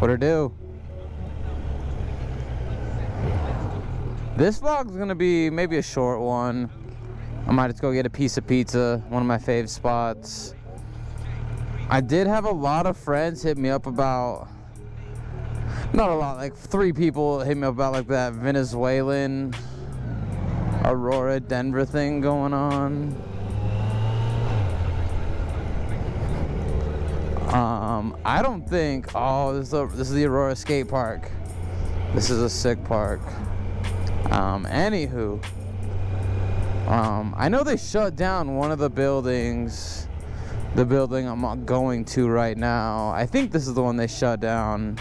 What it do? This vlog's gonna be maybe a short one. I might just go get a piece of pizza, one of my fave spots. I did have a lot of friends hit me up about, not a lot, like 3 people hit me up about like that Venezuelan Aurora Denver thing going on. I don't think, oh, this is the Aurora skate park. This is a sick park. Anywho, I know they shut down one of the buildings, the building I'm going to right now. I think this is the one they shut down.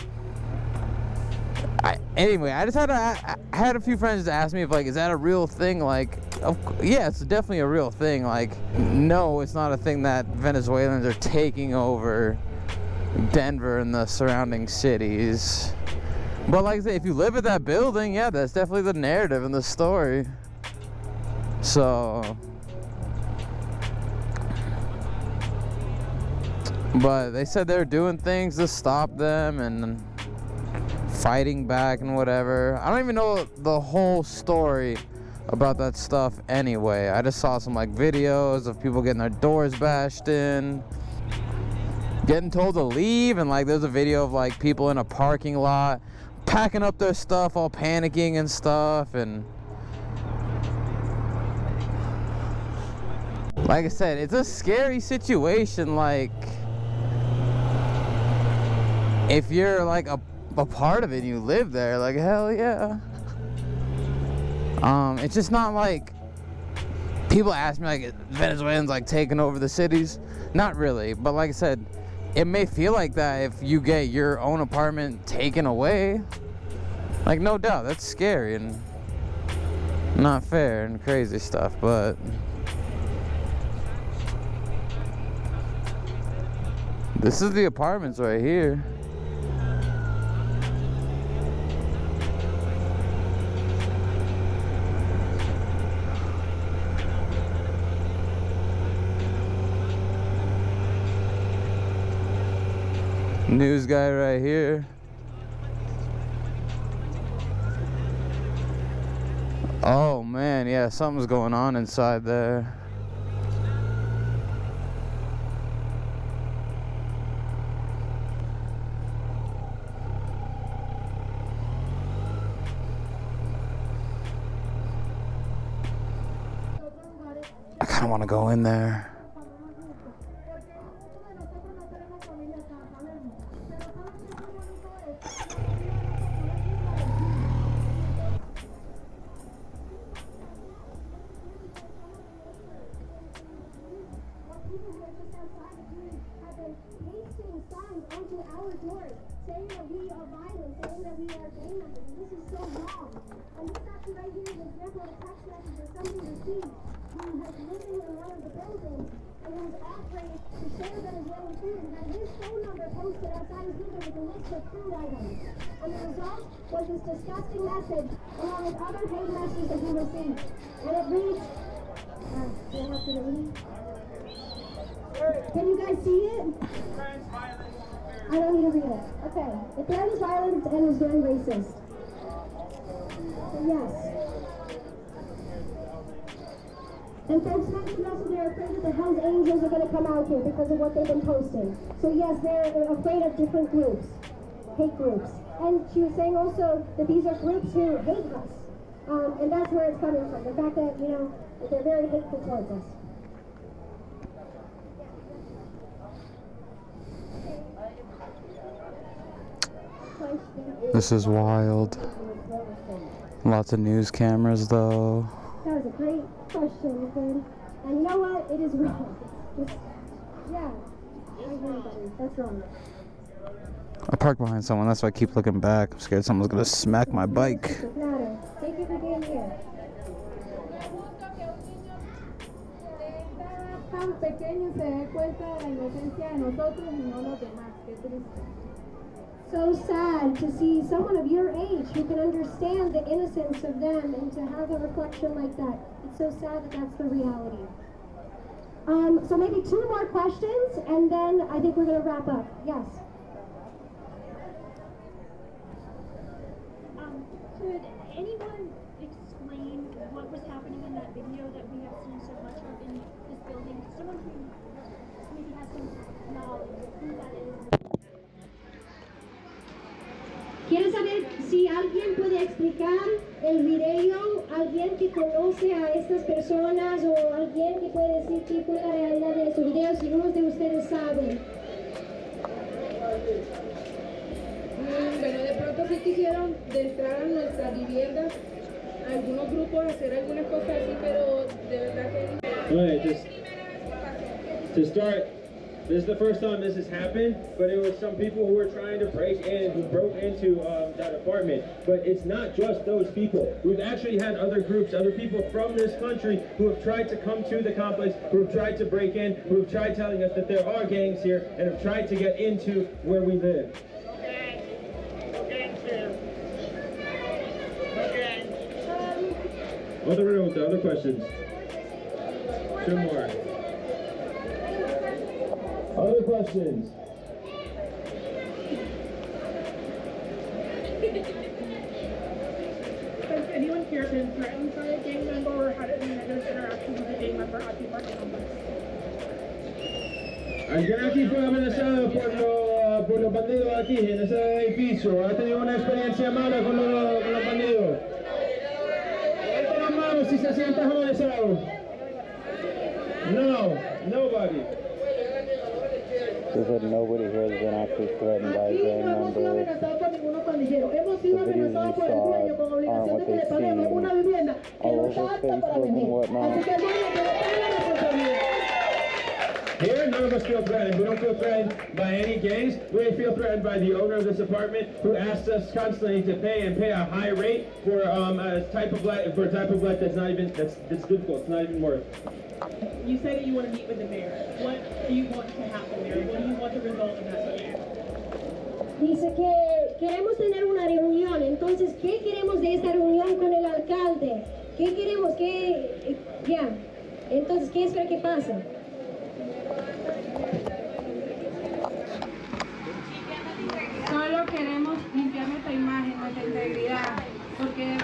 Anyway, I had a few friends ask me if, like, is that a real thing? Like, yeah, it's definitely a real thing. Like, no, it's not a thing that Venezuelans are taking over Denver and the surrounding cities. But like I say, if you live at that building, yeah, that's definitely the narrative and the story. So, but they said they're doing things to stop them and fighting back and whatever. I don't even know the whole story about that stuff anyway. I just saw some like videos of people getting their doors bashed in, getting told to leave, and like there's a video of like people in a parking lot packing up their stuff, all panicking and stuff. And like I said, it's a scary situation. Like, if you're like a part of it and you live there, like, hell yeah. It's just not like, people ask me like, Venezuelans like taking over the cities. Not really, but like I said, it may feel like that if you get your own apartment taken away. Like, no doubt, that's scary and not fair and crazy stuff, but this is the apartments right here. News guy right here. Oh man, yeah, something's going on inside there. I kind of want to go in there. Saying that we are violent, saying that we are gang members, and this is so wrong. And this actually right here is an example of a text message that somebody received who was living in one of the buildings and who was offering to share Venezuelan food and had his phone number posted outside his window with a list of food items. And the result was this disgusting message along with other hate messages that he received. And it reads, can you guys see it? I don't need to read it. Okay. It threatens violence and is very racist. Yes. And folks mentioned also they're afraid that the Hells Angels are going to come out here because of what they've been posting. So yes, they're afraid of different groups, hate groups. And she was saying also that these are groups who hate us. And that's where it's coming from. The fact that, you know, that they're very hateful towards us. This is wild. Lots of news cameras though. That was a great question, Ben. And you know what? It is wrong. Yeah. I agree, buddy. That's wrong. I parked behind someone, that's why I keep looking back. I'm scared someone's gonna smack my bike. Doesn't matter. Thank you for being here. Tan pequeño se dé cuenta de la inocencia de nosotros y no los demás. Qué triste. So sad to see someone of your age who can understand the innocence of them and to have a reflection like that. It's so sad that that's the reality. So maybe 2 more questions and then I think we're going to wrap up. Yes. Could anyone explain what was happening in that video that we have seen so much of in this building? Someone who maybe has some knowledge of who that is. Quiero saber si alguien puede explicar el video, alguien que conoce a estas personas o alguien que puede decir qué fue la realidad de estos videos, si uno de ustedes sabe. Bueno, de pronto sí quisieron de entrar a nuestras viviendas, algunos grupos hacer algunas cosas así, pero de verdad que... Alright, just to start, this is the first time this has happened, but it was some people who were trying to break in, who broke into that apartment. But it's not just those people. We've actually had other groups, other people from this country who have tried to come to the complex, who have tried to break in, who have tried telling us that there are gangs here, and have tried to get into where we live. Other questions? Two more. Other questions? Has anyone here been threatened by a gang member or had any negative interaction with a gang member at the apartment complex? ¿Alguien aquí fue amenazado por los bandidos aquí en ese edificio? ¿Ha tenido una experiencia mala con los bandidos? Levanten las manos si se sienten amenazados. No, nobody. They said nobody here has been actually threatened by a Aquí gang no hemos sido member. amenazados por ninguno pandillero. Hemos sido The videos amenazados por el you dueño con saw obligación aren't de what que le they've paguemos seen una vivienda que all no over está apta para Facebook and vender. whatnot. Así que el dueño tiene toda la responsabilidad. Here, none of us feel threatened. We don't feel threatened by any gangs. We feel threatened by the owner of this apartment, who asks us constantly to pay a high rate for a type of let that's not even that's difficult. It's not even worth. You say that you want to meet with the mayor. What do you want to happen there? What do you want the result of that meeting? Dice que queremos tener una reunión. Entonces, ¿qué queremos de esta reunión con el alcalde? ¿Qué queremos? Ya. Entonces, ¿qué espera que pase? Solo queremos limpiar nuestra imagen, nuestra integridad, porque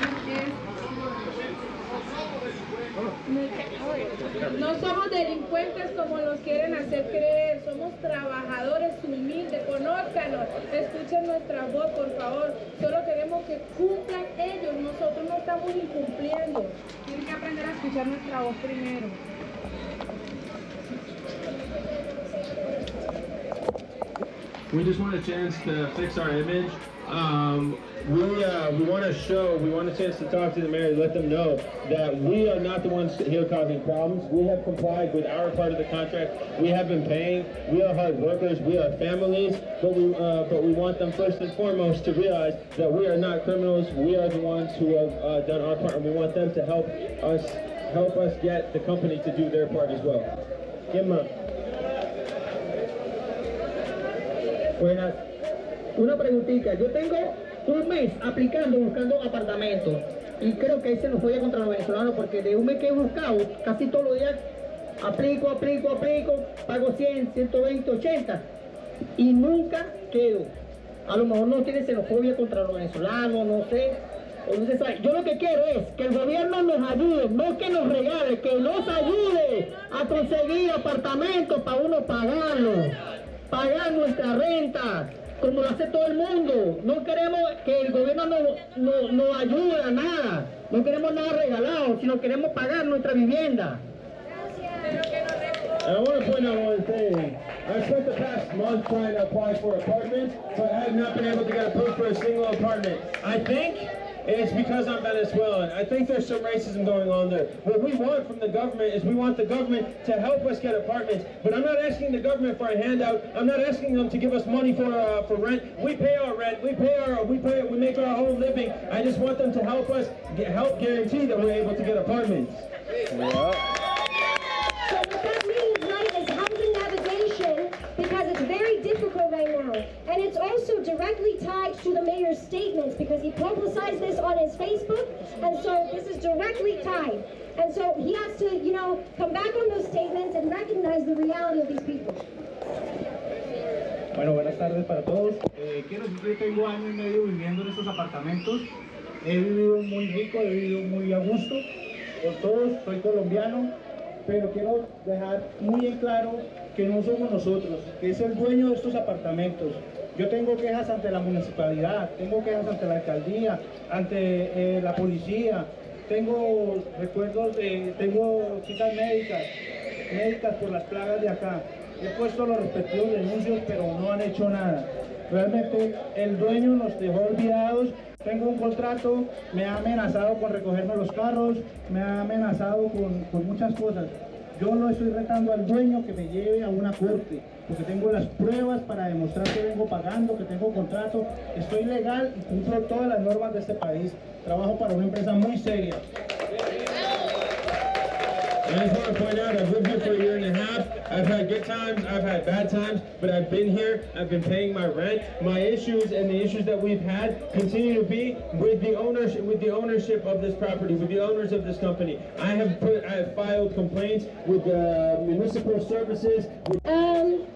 no somos delincuentes como los quieren hacer creer, somos trabajadores humildes, conózcanos, escuchen nuestra voz, por favor. Solo queremos que cumplan ellos, nosotros no estamos incumpliendo. Tienen que aprender a escuchar nuestra voz primero. We just want a chance to fix our image. We want a chance to talk to the mayor, let them know that we are not the ones here causing problems. We have complied with our part of the contract. We have been paying. We are hard workers. We are families, but we want them first and foremost to realize that we are not criminals. We are the ones who have done our part, and we want them to help us get the company to do their part as well. ¿Quién más? Buenas. Una preguntita. Yo tengo un mes buscando apartamentos. Y creo que ahí se nos fue contra los venezolanos porque de un mes que he buscado, casi todos los días aplico, pago 100, 120, 80 y nunca quedo. A lo mejor no tiene xenofobia contra los venezolanos, no sé. O no se sabe. Yo lo que quiero es que el gobierno nos ayude, no que nos regale, que nos ayude a conseguir apartamentos para uno pagar nuestra renta, como lo hace todo el mundo. No queremos que el gobierno nos ayude a nada, no queremos nada regalado, sino queremos pagar nuestra vivienda. I want to point out one thing. I spent the past month trying to apply for apartments, but I have not been able to get approved for a single apartment. I think it's because I'm Venezuelan. I think there's some racism going on there. What we want from the government is we want the government to help us get apartments. But I'm not asking the government for a handout. I'm not asking them to give us money for rent. We pay our rent. We make our own living. I just want them to help us help guarantee that we're able to get apartments. Yeah. So what that means, right, is housing navigation, because it's very difficult right now. And it's also directly tied to the mayor's statements, because he publicized this on his Facebook, and so this is directly tied. And so he has to, come back on those statements and recognize the reality of these people. Bueno, buenas tardes para todos. Yo tengo año y medio viviendo en estos apartamentos He vivido muy rico, he vivido muy a gusto con todos, soy colombiano, pero quiero dejar muy en claro que no somos nosotros, que es el dueño de estos apartamentos. Yo tengo quejas ante la municipalidad, tengo quejas ante la alcaldía, ante la policía, tengo recuerdos tengo citas médicas por las plagas de acá. He puesto los respectivos denuncios, pero no han hecho nada. Realmente el dueño nos dejó olvidados. Tengo un contrato, me ha amenazado con recogerme los carros, me ha amenazado con muchas cosas. Yo lo estoy retando al dueño que me lleve a una corte, porque tengo las pruebas para demostrar que vengo pagando, que tengo contrato, estoy legal y cumplo todas las normas de este país. Trabajo para una empresa muy seria. I just want to point out, I've lived here for a year and a half. I've had good times, I've had bad times, but I've been here, I've been paying my rent. My issues and the issues that we've had continue to be with the ownership of this property, with the owners of this company. I have filed complaints with the municipal services.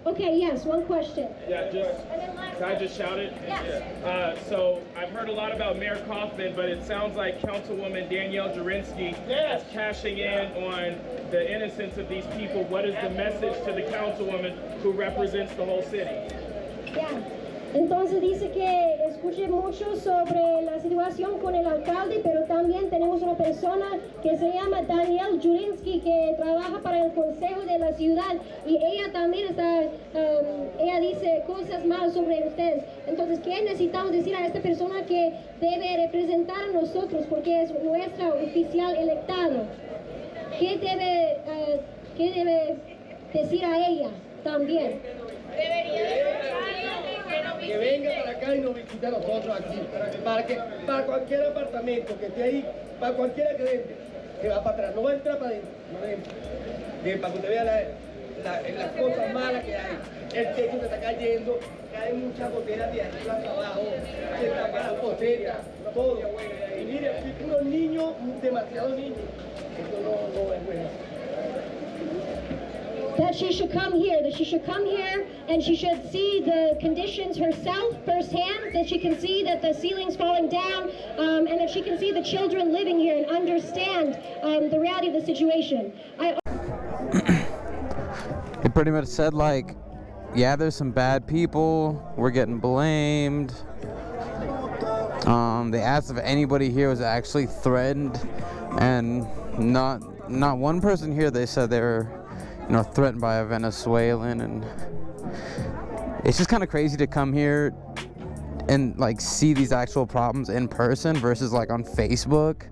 Okay, yes, one question. Yeah, can I just shout it? Yes. So I've heard a lot about Mayor Kaufman, but it sounds like Councilwoman Danielle Jurinsky is cashing in on the innocence of these people. What is the message to the councilwoman who represents the whole city? Ya. Entonces dice que escuche mucho sobre la situación con el alcalde, pero también tenemos una persona que se llama Danielle Jurinsky que trabaja para el consejo de la ciudad y ella también ella dice cosas malas sobre ustedes. Entonces, ¿qué necesitamos decir a esta persona que debe representar a nosotros porque es nuestra oficial electado? ¿Qué debe decir a ella también? Que venga para acá y nos visite a nosotros aquí, para cualquier apartamento que esté ahí, para cualquiera que entre, que va para atrás, no va a entrar para adentro, para que usted vea las cosas malas que hay, el techo se está cayendo, caen muchas goteras de arriba hasta abajo, se tapan las posetas, todo, y mire, unos niños, demasiados niños, esto no es bueno. That she should come here, and she should see the conditions herself firsthand, that she can see that the ceiling's falling down, and that she can see the children living here and understand the reality of the situation. He pretty much said, like, yeah, there's some bad people, we're getting blamed. They asked if anybody here was actually threatened, and not one person here, they said they were, threatened by a Venezuelan. And it's just kind of crazy to come here and like see these actual problems in person versus like on Facebook.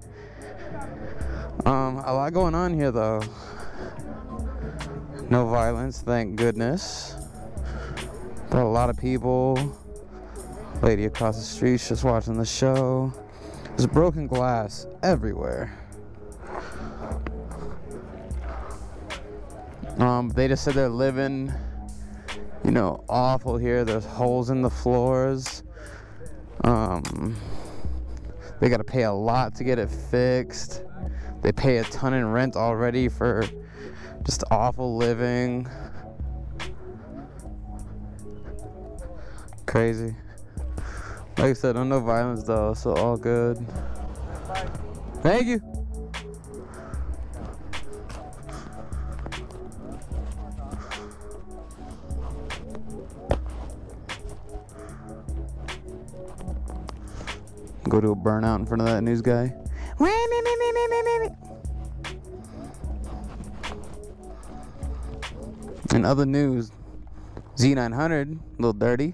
A lot going on here though. No violence, thank goodness. But a lot of people. Lady across the street just watching the show. There's broken glass everywhere. They just said they're living, awful here. There's holes in the floors. They gotta pay a lot to get it fixed. They pay a ton in rent already for just awful living. Crazy. Like I said, no violence though, so all good. Thank you. Go to a burnout in front of that news guy. In other news, Z900, a little dirty.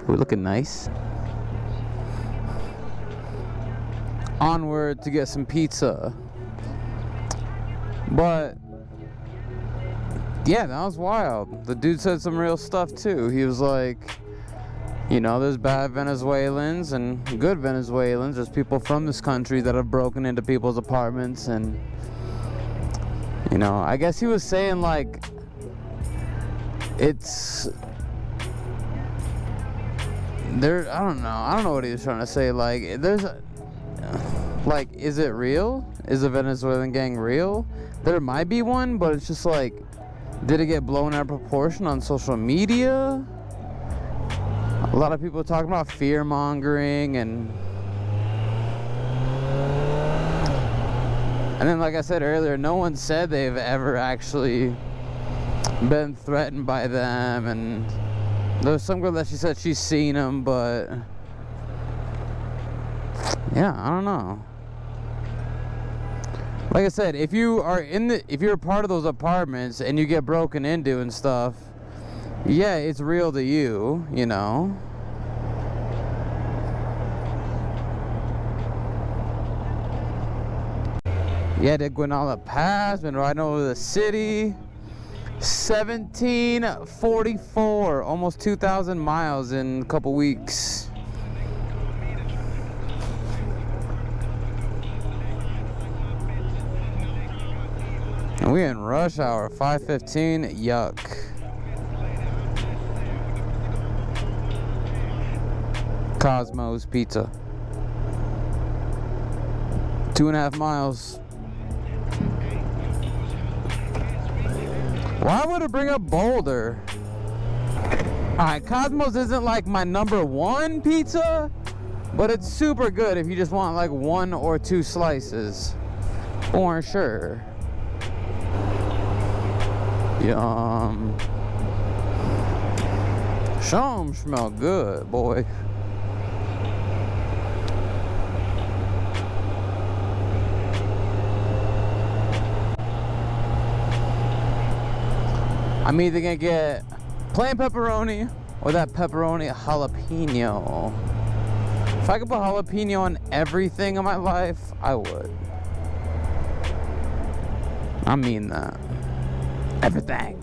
We're looking nice. Onward to get some pizza. But yeah, that was wild. The dude said some real stuff too. He was like, there's bad Venezuelans and good Venezuelans. There's people from this country that have broken into people's apartments, and I guess he was saying like it's there. I don't know what he was trying to say. Like is it real? Is the Venezuelan gang real? There might be one, but it's just like, did it get blown out of proportion on social media? A lot of people talking about fear mongering and then, like I said earlier, no one said they've ever actually been threatened by them. And there's some girl that she said she's seen them, but yeah, I don't know. Like I said, if you're a part of those apartments and you get broken into and stuff, yeah, it's real to you, you know. Yeah, they're going all the pass, been riding over the city. 1744, almost 2,000 miles in a couple weeks. And we're in rush hour, 5:15, yuck. Cosmo's Pizza. 2.5 miles. Why would it bring up Boulder? Alright, Cosmo's isn't like my #1 pizza, but it's super good if you just want like 1 or 2 slices. For sure. Yum. Some smell good, boy. I'm either gonna get plain pepperoni or that pepperoni jalapeno. If I could put jalapeno on everything in my life, I would. I mean that. Everything.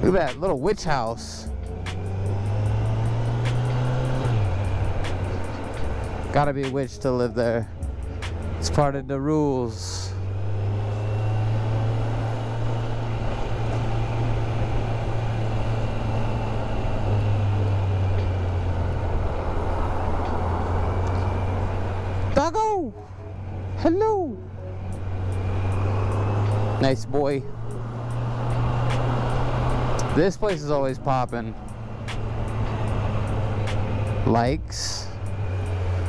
Look at that little witch house. Gotta be a witch to live there. It's part of the rules. Doggo! Hello! Nice boy. This place is always popping. Likes.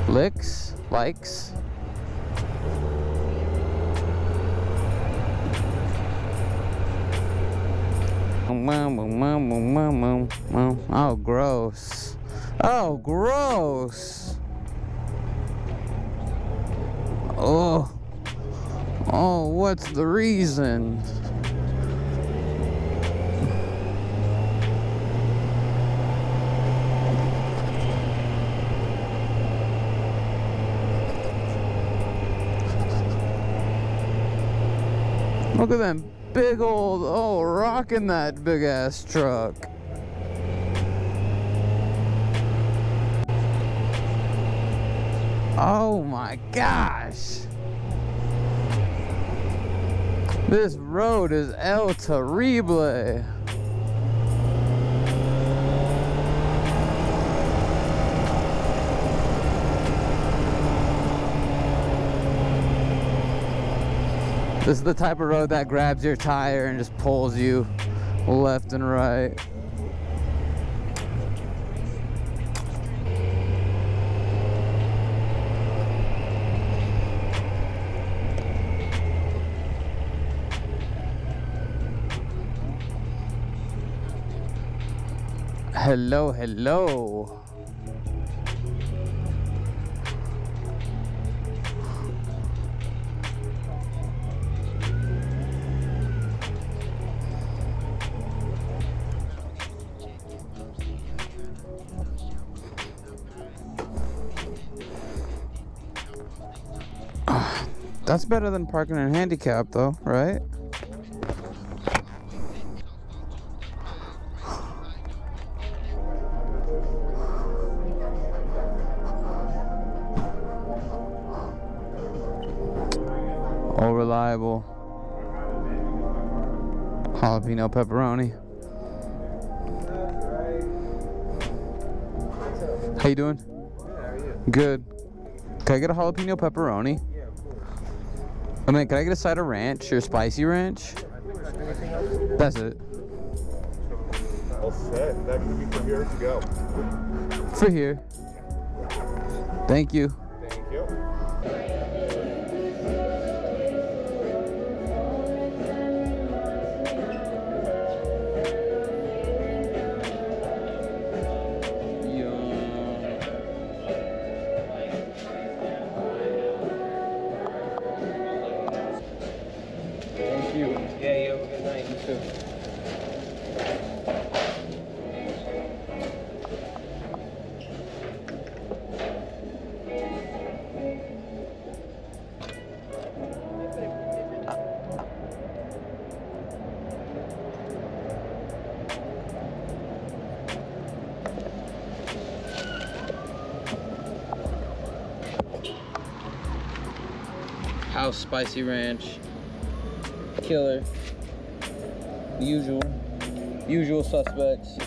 Licks. Likes. Oh, gross. Oh, gross. Oh. Oh, what's the reason? Look at them big old, oh, rocking that big ass truck. Oh my gosh. This road is El Terrible. This is the type of road that grabs your tire and just pulls you left and right. Hello, hello. That's better than parking in handicap though, right? All reliable. Jalapeno pepperoni. How you doing? Good, how are you? Good. Can I get a jalapeno pepperoni? Yeah, of course. I mean, can I get a side of ranch or spicy ranch? Anything else? That's it. All set. Is that going to be for here to go? For here. Thank you. Thank you. Thank you. Yeah, you have a good night. You too. House spicy ranch. Killer. Usual suspects.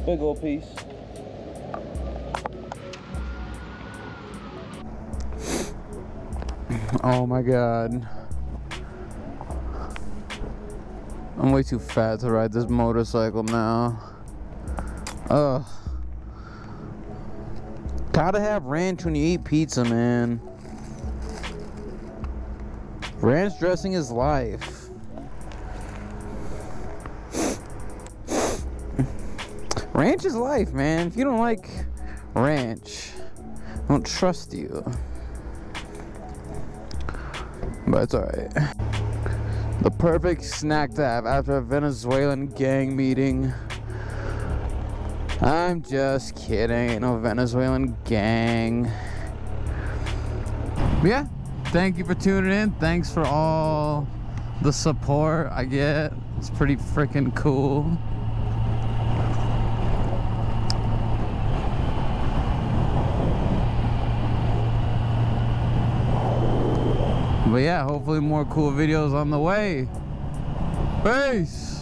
Big old piece. Oh my god. I'm way too fat to ride this motorcycle now. Ugh. Gotta have ranch when you eat pizza, man. Ranch dressing is life. Ranch is life, man. If you don't like ranch, I don't trust you. But it's alright. The perfect snack to have after a Venezuelan gang meeting. I'm just kidding. Ain't no Venezuelan gang. But yeah. Thank you for tuning in. Thanks for all the support I get. It's pretty freaking cool. But yeah, hopefully more cool videos on the way. Peace.